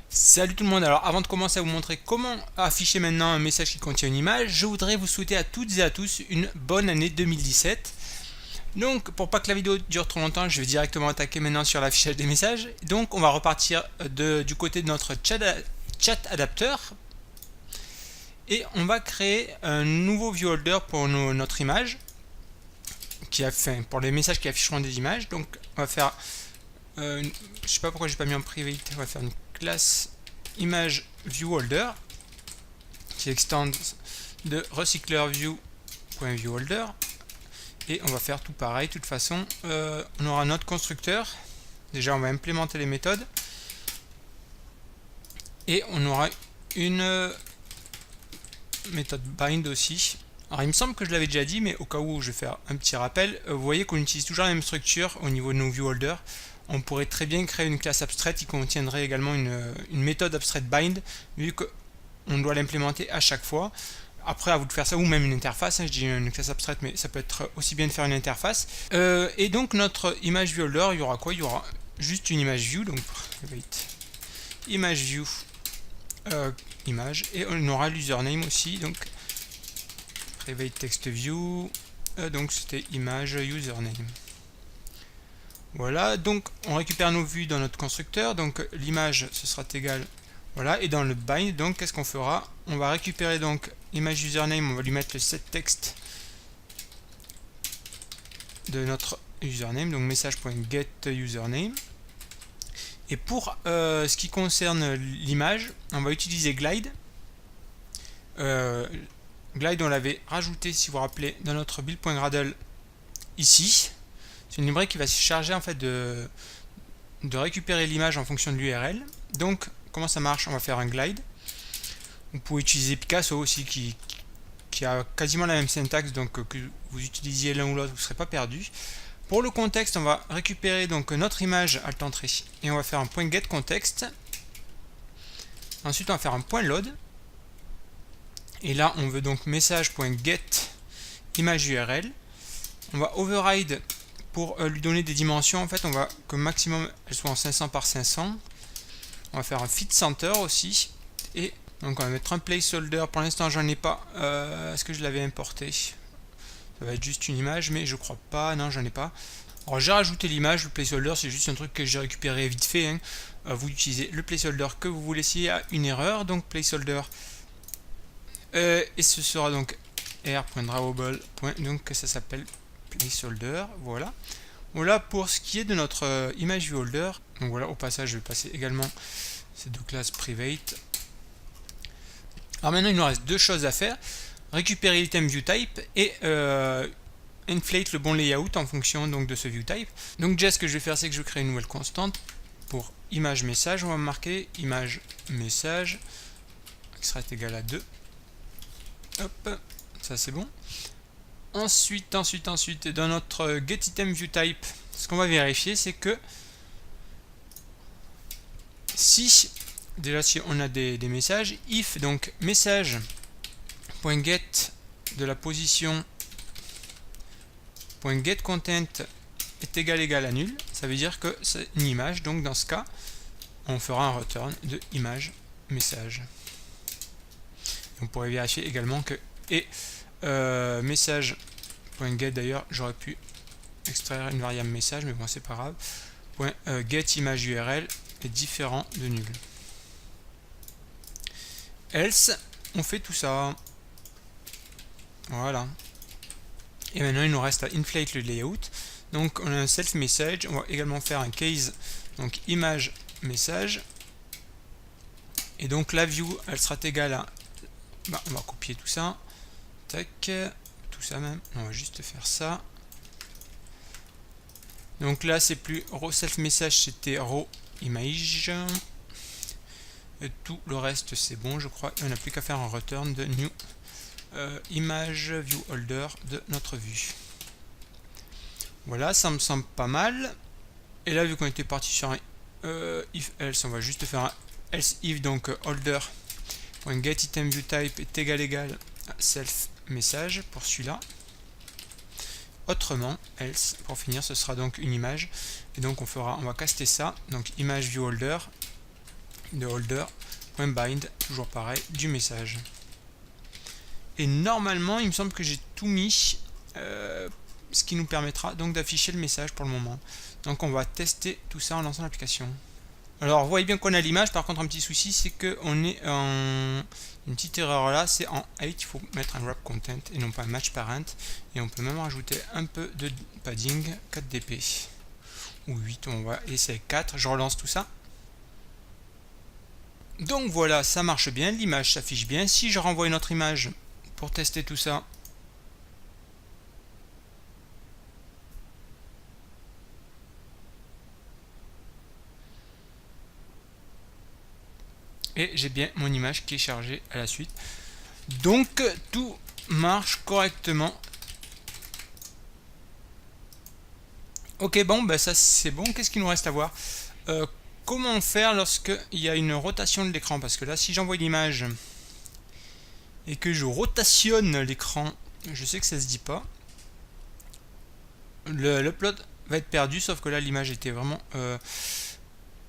Salut tout le monde, alors avant de commencer à vous montrer comment afficher maintenant un message qui contient une image, je voudrais vous souhaiter à toutes et à tous une bonne année 2017. Donc pour pas que la vidéo dure trop longtemps, je vais directement attaquer maintenant sur l'affichage des messages. Donc on va repartir du côté de notre chat adapteur et on va créer un nouveau view holder pour notre image, pour les messages qui afficheront des images. Donc on va faire, je sais pas pourquoi j'ai pas mis en private, on va faire une classe image view holder qui extend de recycler view.viewholder et on va faire tout pareil. De toute façon, on aura notre constructeur. Déjà, on va implémenter les méthodes et on aura une méthode bind aussi. Alors, il me semble que je l'avais déjà dit, mais au cas où je vais faire un petit rappel, vous voyez qu'on utilise toujours la même structure au niveau de nos viewholders. On pourrait très bien créer une classe abstraite qui contiendrait également une méthode abstraite bind, vu qu'on doit l'implémenter à chaque fois. Après, à vous de faire ça, ou même une interface, hein, je dis une classe abstraite, mais ça peut être aussi bien de faire une interface. Et donc notre image viewholder, il y aura quoi? Il y aura juste une image view, donc image view image, et on aura l'username aussi, donc private text view, donc c'était image username. Voilà, donc on récupère nos vues dans notre constructeur, donc l'image ce sera égal, voilà, et dans le bind, donc qu'est-ce qu'on fera? On va récupérer donc image username, on va lui mettre le set text de notre username, donc message.getUsername. Et pour ce qui concerne l'image, on va utiliser glide. Glide, on l'avait rajouté, si vous vous rappelez, dans notre build.gradle ici. C'est une librairie qui va se charger en fait de récupérer l'image en fonction de l'URL. Donc, comment ça marche? On va faire un glide. Vous pouvez utiliser Picasso aussi, qui a quasiment la même syntaxe, donc que vous utilisiez l'un ou l'autre, vous ne serez pas perdu. Pour le contexte, on va récupérer donc notre image alt entrée et on va faire un point get context. Ensuite, on va faire un point load. Et là, on veut donc message.get image URL. On va override pour lui donner des dimensions. En fait, on va que maximum elle soit en 500 par 500. On va faire un fit center aussi. Et donc, on va mettre un placeholder. Pour l'instant, j'en ai pas. Est-ce que je l'avais importé? Ça va être juste une image, mais je crois pas. Non, j'en ai pas. Alors, j'ai rajouté l'image. Le placeholder, c'est juste un truc que j'ai récupéré vite fait, hein. Vous utilisez le placeholder que vous voulez s'il y a une erreur. Donc, placeholder. Et ce sera donc r.drawable. Donc, ça s'appelle placeholder. Voilà. Voilà pour ce qui est de notre image viewholder. Donc voilà, au passage, je vais passer également ces deux classes private. Alors maintenant, il nous reste deux choses à faire. Récupérer l'item viewType et inflate le bon layout en fonction donc de ce viewType. Donc déjà, ce que je vais faire, c'est que je vais créer une nouvelle constante pour image message. On va marquer image message qui sera égal à 2. Hop, ça c'est bon. Ensuite, dans notre getItemViewType, ce qu'on va vérifier, c'est que si on a des messages, if donc message.get de la position .getContent est égal à nul, ça veut dire que c'est une image, donc dans ce cas, on fera un return de image message. On pourrait vérifier également que message.get, d'ailleurs j'aurais pu extraire une variable message, mais bon c'est pas grave, .getImageURL est différent de nul. Else, on fait tout ça. Voilà. Et maintenant il nous reste à inflate le layout. Donc on a un self message, on va également faire un case, donc image message. Et donc la view elle sera égale à, on va copier tout ça. Tac, tout ça même, on va juste faire ça. Donc là c'est plus raw self message, c'était raw image. Et tout le reste c'est bon je crois, et on n'a plus qu'à faire un return de new image view holder de notre vue. Voilà, ça me semble pas mal. Et là vu qu'on était parti sur un if else, on va juste faire un else if, donc holder.getItemViewType est égal à self message pour celui-là. Autrement, else, pour finir, ce sera donc une image. Et donc on va caster ça. Donc image viewholder de holder.bind, toujours pareil, du message. Et normalement, il me semble que j'ai tout mis, ce qui nous permettra donc d'afficher le message pour le moment. Donc on va tester tout ça en lançant l'application. Alors vous voyez bien qu'on a l'image, par contre un petit souci c'est qu'on est en une petite erreur là, c'est en 8, il faut mettre un wrap content et non pas un match parent, et on peut même rajouter un peu de padding, 4 dp ou 8, on va essayer 4, je relance tout ça. Donc voilà, ça marche bien, l'image s'affiche bien. Si je renvoie une autre image pour tester tout ça, et j'ai bien mon image qui est chargée à la suite. Donc tout marche correctement. Ok, bon, ben ça c'est bon. Qu'est-ce qu'il nous reste à voir? Comment faire lorsqu'il y a une rotation de l'écran? Parce que là, si j'envoie l'image et que je rotationne l'écran, je sais que ça se dit pas. L'upload va être perdu, sauf que là l'image était vraiment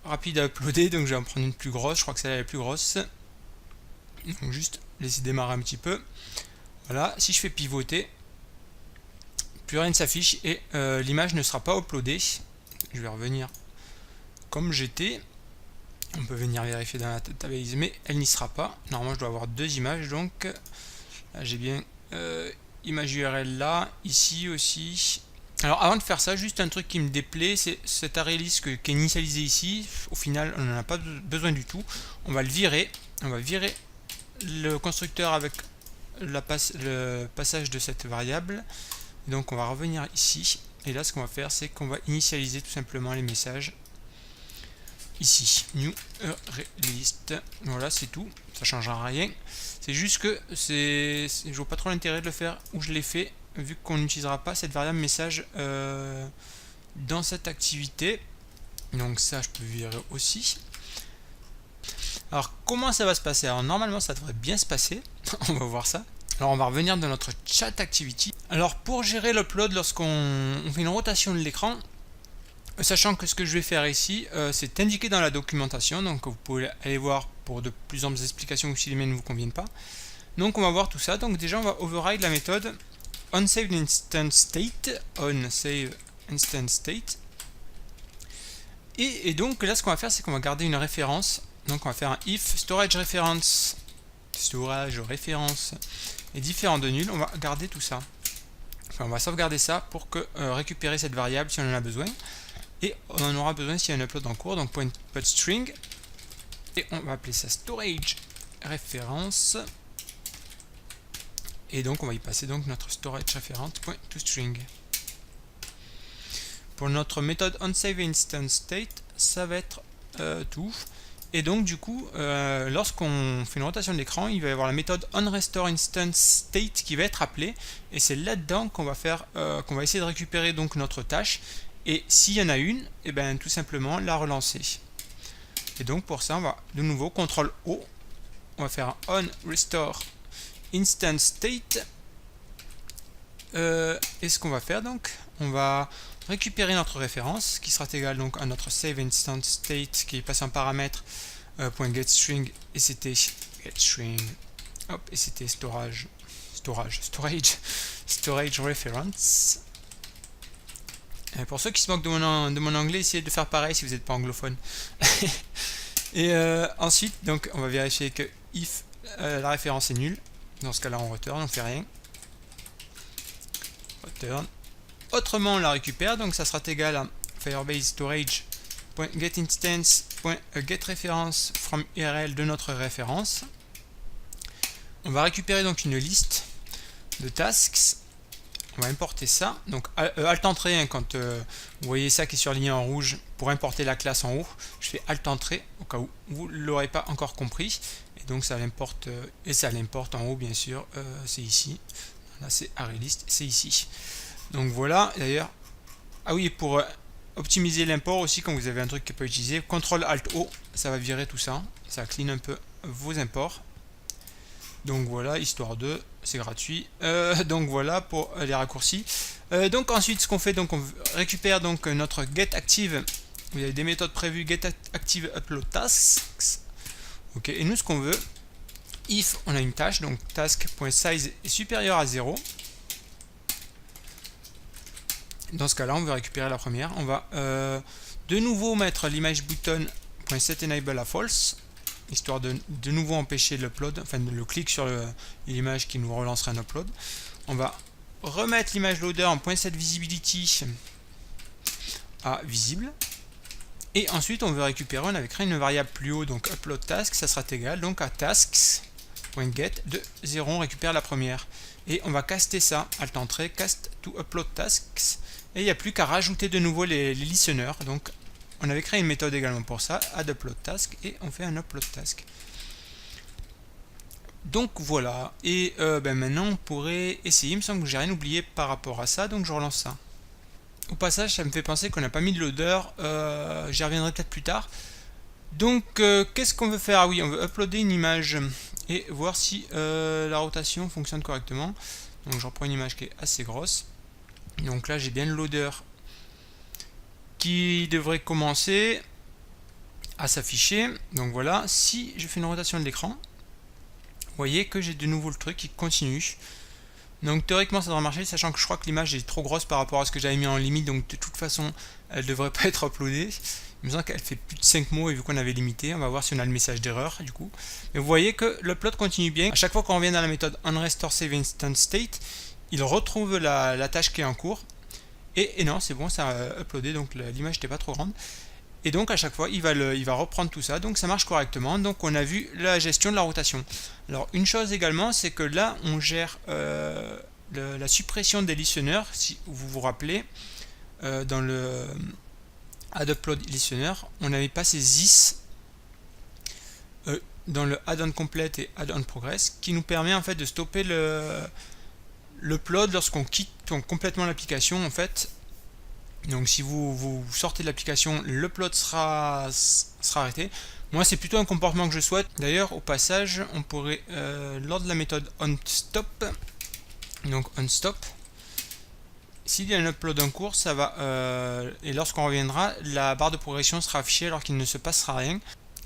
rapide à uploader, donc je vais en prendre une plus grosse. Je crois que celle-là est la plus grosse. Donc juste laisser démarrer un petit peu. Voilà, si je fais pivoter, plus rien ne s'affiche et l'image ne sera pas uploadée. Je vais revenir comme j'étais. On peut venir vérifier dans la database, mais elle n'y sera pas. Normalement, je dois avoir deux images, donc là j'ai bien image URL là, ici aussi. Alors avant de faire ça, juste un truc qui me déplaît, c'est cet array-list qui est initialisé ici. Au final, on n'en a pas besoin du tout. On va le virer. On va virer le constructeur avec le passage de cette variable. Donc on va revenir ici. Et là, ce qu'on va faire, c'est qu'on va initialiser tout simplement les messages. Ici, new array-list. Voilà, c'est tout. Ça ne changera rien. C'est juste que je vois pas trop l'intérêt de le faire où je l'ai fait, vu qu'on n'utilisera pas cette variable message dans cette activité. Donc ça, je peux virer aussi. Alors comment ça va se passer? Alors normalement ça devrait bien se passer. On va voir ça. Alors on va revenir dans notre chat activity. Alors pour gérer l'upload lorsqu'on fait une rotation de l'écran, sachant que ce que je vais faire ici, c'est indiqué dans la documentation, donc vous pouvez aller voir pour de plus amples explications ou si les miennes ne vous conviennent pas. Donc on va voir tout ça. Donc déjà on va override la méthode onSavedInstantState, onSaveInstantState. Et donc là ce qu'on va faire, c'est qu'on va garder une référence. Donc on va faire un if storage reference est différent de nul. On va garder tout ça. Enfin, on va sauvegarder ça pour que récupérer cette variable si on en a besoin. Et on en aura besoin s'il y a un upload en cours. Donc .string. Et on va appeler ça storage reference. Et donc on va y passer donc notre storage reference.toString. Pour notre méthode onSaveInstantState, ça va être tout. Et donc du coup, lorsqu'on fait une rotation de l'écran, il va y avoir la méthode onRestoreInstantState qui va être appelée. Et c'est là-dedans qu'on va faire, qu'on va essayer de récupérer donc notre tâche. Et s'il y en a une, et bien tout simplement la relancer. Et donc pour ça, on va de nouveau CTRL O. On va faire un onRestoreInstantState. Et ce qu'on va faire donc, on va récupérer notre référence qui sera égale donc à notre saveInstantState qui est passé en paramètre .getString et c'était getString, hop, et c'était storage reference. Et pour ceux qui se moquent de mon anglais, essayez de faire pareil si vous n'êtes pas anglophone. Et ensuite donc on va vérifier que if la référence est nulle. Dans ce cas là on return, on fait rien. Return. Autrement on la récupère, donc ça sera égal à firebase storage.getInstance.getReference from URL de notre référence. On va récupérer donc une liste de tasks. On va importer ça. Donc Alt Entrée, hein, quand vous voyez ça qui est surligné en rouge pour importer la classe en haut, je fais Alt Entrée au cas où vous ne l'aurez pas encore compris. Et donc ça l'importe et ça l'importe en haut bien sûr. C'est ici. Là c'est ArrayList, c'est ici. Donc voilà, d'ailleurs, ah oui, pour optimiser l'import aussi, quand vous avez un truc qui n'est pas utilisé, CTRL ALT O, ça va virer tout ça, ça clean un peu vos imports. Donc voilà, histoire de, c'est gratuit. Donc voilà pour les raccourcis. Donc ensuite, ce qu'on fait, donc on récupère donc notre getActive. Vous avez des méthodes prévues getActive upload tasks. Ok, et nous ce qu'on veut, if on a une tâche, donc task.size est supérieur à 0. Dans ce cas-là, on veut récupérer la première. On va de nouveau mettre l'image button.setEnable à false, histoire de nouveau empêcher l'upload, enfin le clic sur l'image qui nous relancerait un upload. On va remettre l'image loader en .setVisibility à visible. Et ensuite, on veut récupérer, on avait créé une variable plus haut, donc upload task, ça sera égal donc à tasks.get de 0, on récupère la première. Et on va caster ça, alt entrée, cast to upload tasks. Et il n'y a plus qu'à rajouter de nouveau les listeners. Donc on avait créé une méthode également pour ça, add upload task, et on fait un upload task. Donc voilà, et maintenant on pourrait essayer, il me semble que j'ai rien oublié par rapport à ça, donc je relance ça. Au passage, ça me fait penser qu'on n'a pas mis de loader, j'y reviendrai peut-être plus tard. Donc qu'est-ce qu'on veut faire? Ah oui, on veut uploader une image et voir si la rotation fonctionne correctement. Donc je reprends une image qui est assez grosse. Donc là j'ai bien le loader qui devrait commencer à s'afficher. Donc voilà, si je fais une rotation de l'écran, vous voyez que j'ai de nouveau le truc qui continue. Donc théoriquement ça devrait marcher, sachant que je crois que l'image est trop grosse par rapport à ce que j'avais mis en limite, donc de toute façon elle devrait pas être uploadée. Il me semble qu'elle fait plus de 5 mots et vu qu'on avait limité, on va voir si on a le message d'erreur du coup. Mais vous voyez que l'upload continue bien. À chaque fois qu'on revient dans la méthode onRestoreSaveInstantState, il retrouve la tâche qui est en cours. Et non, c'est bon, ça a uploadé, donc l'image n'était pas trop grande. Et donc à chaque fois, il va reprendre tout ça, donc ça marche correctement. Donc on a vu la gestion de la rotation. Alors une chose également, c'est que là, on gère la suppression des listeners. Si vous vous rappelez, dans le add upload listener, on avait passé this dans le add-on complete et add-on progress, qui nous permet en fait de stopper l'upload lorsqu'on quitte complètement l'application en fait. Donc si vous sortez de l'application, l'upload sera arrêté. Moi c'est plutôt un comportement que je souhaite. D'ailleurs au passage on pourrait lors de la méthode onStop, donc onStop, s'il y a un upload en cours, ça va et lorsqu'on reviendra, la barre de progression sera affichée alors qu'il ne se passera rien.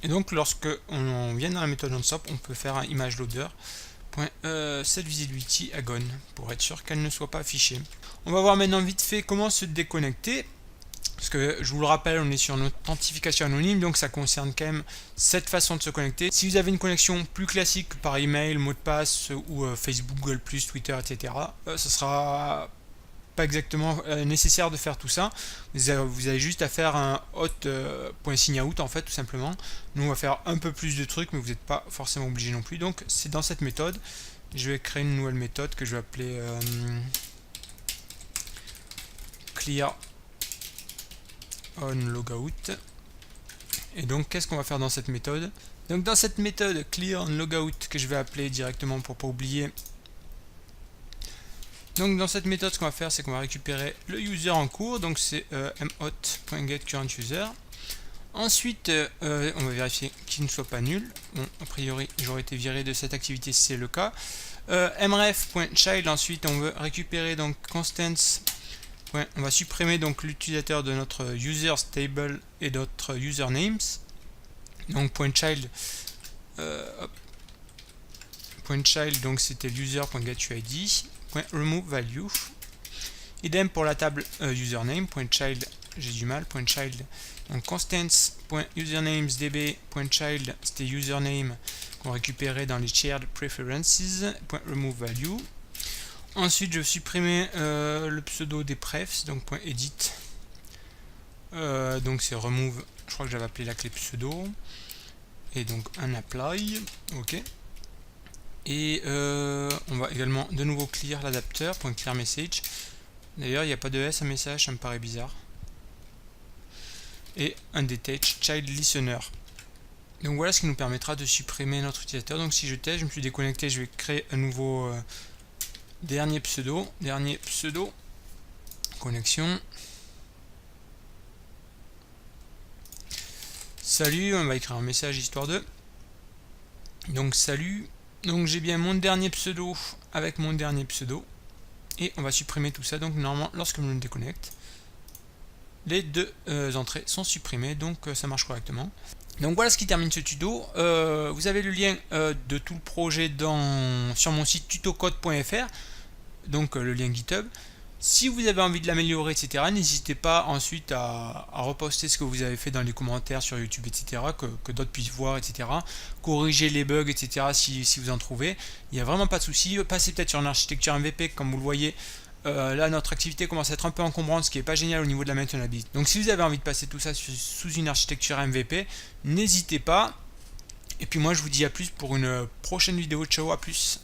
Et donc lorsque on vient dans la méthode onStop, on peut faire un image loader .setVisibility à gone pour être sûr qu'elle ne soit pas affichée. On va voir maintenant vite fait comment se déconnecter, parce que je vous le rappelle, on est sur une authentification anonyme, donc ça concerne quand même cette façon de se connecter. Si vous avez une connexion plus classique par email, mot de passe ou Facebook, Google+, Twitter, etc., ce sera pas exactement nécessaire de faire tout ça. Vous avez juste à faire un hot.signout en fait, tout simplement. Nous on va faire un peu plus de trucs, mais vous n'êtes pas forcément obligé non plus. Donc c'est dans cette méthode. Je vais créer une nouvelle méthode que je vais appeler clear on logout. Et donc qu'est-ce qu'on va faire dans cette méthode? Donc dans cette méthode clear on logout, que je vais appeler directement pour pas oublier. Donc dans cette méthode, ce qu'on va faire, c'est qu'on va récupérer le user en cours, donc c'est mhot.getCurrentUser. Ensuite, on va vérifier qu'il ne soit pas nul. Bon, a priori, j'aurais été viré de cette activité si c'est le cas. mref.child, ensuite, on veut récupérer donc constants. On va supprimer donc l'utilisateur de notre users table et notre usernames. Donc .child, .child, donc c'était user.getUID. .remove value. Idem pour la table username. .child, j'ai du mal. .child, donc constants.usernamesdb. .child, c'était username qu'on récupérait dans les shared preferences. .remove value. Ensuite, je vais supprimer le pseudo des prefs, donc .edit. Donc c'est remove, je crois que j'avais appelé la clé pseudo. Et donc un apply, ok. Et on va également de nouveau clear l'adapteur, .clear message. D'ailleurs, il n'y a pas de S à message, ça me paraît bizarre. Et un detach child listener. Donc voilà ce qui nous permettra de supprimer notre utilisateur. Donc si je teste, je me suis déconnecté, je vais créer un nouveau dernier pseudo, connexion. Salut, on va écrire un message histoire de. Donc salut. Donc j'ai bien mon dernier pseudo avec mon dernier pseudo. Et on va supprimer tout ça. Donc normalement, lorsque je me déconnecte, les deux entrées sont supprimées. Donc ça marche correctement. Donc voilà ce qui termine ce tuto. Vous avez le lien de tout le projet sur mon site tutocode.fr, donc le lien GitHub. Si vous avez envie de l'améliorer, etc., n'hésitez pas ensuite à reposter ce que vous avez fait dans les commentaires sur YouTube, etc., que d'autres puissent voir, etc. Corriger les bugs, etc., si vous en trouvez. Il n'y a vraiment pas de souci. Passez peut-être sur une architecture MVP, comme vous le voyez. Là, notre activité commence à être un peu encombrante, ce qui n'est pas génial au niveau de la maintenabilité. Donc, si vous avez envie de passer tout ça sous une architecture MVP, n'hésitez pas. Et puis moi, je vous dis à plus pour une prochaine vidéo. Ciao, à plus.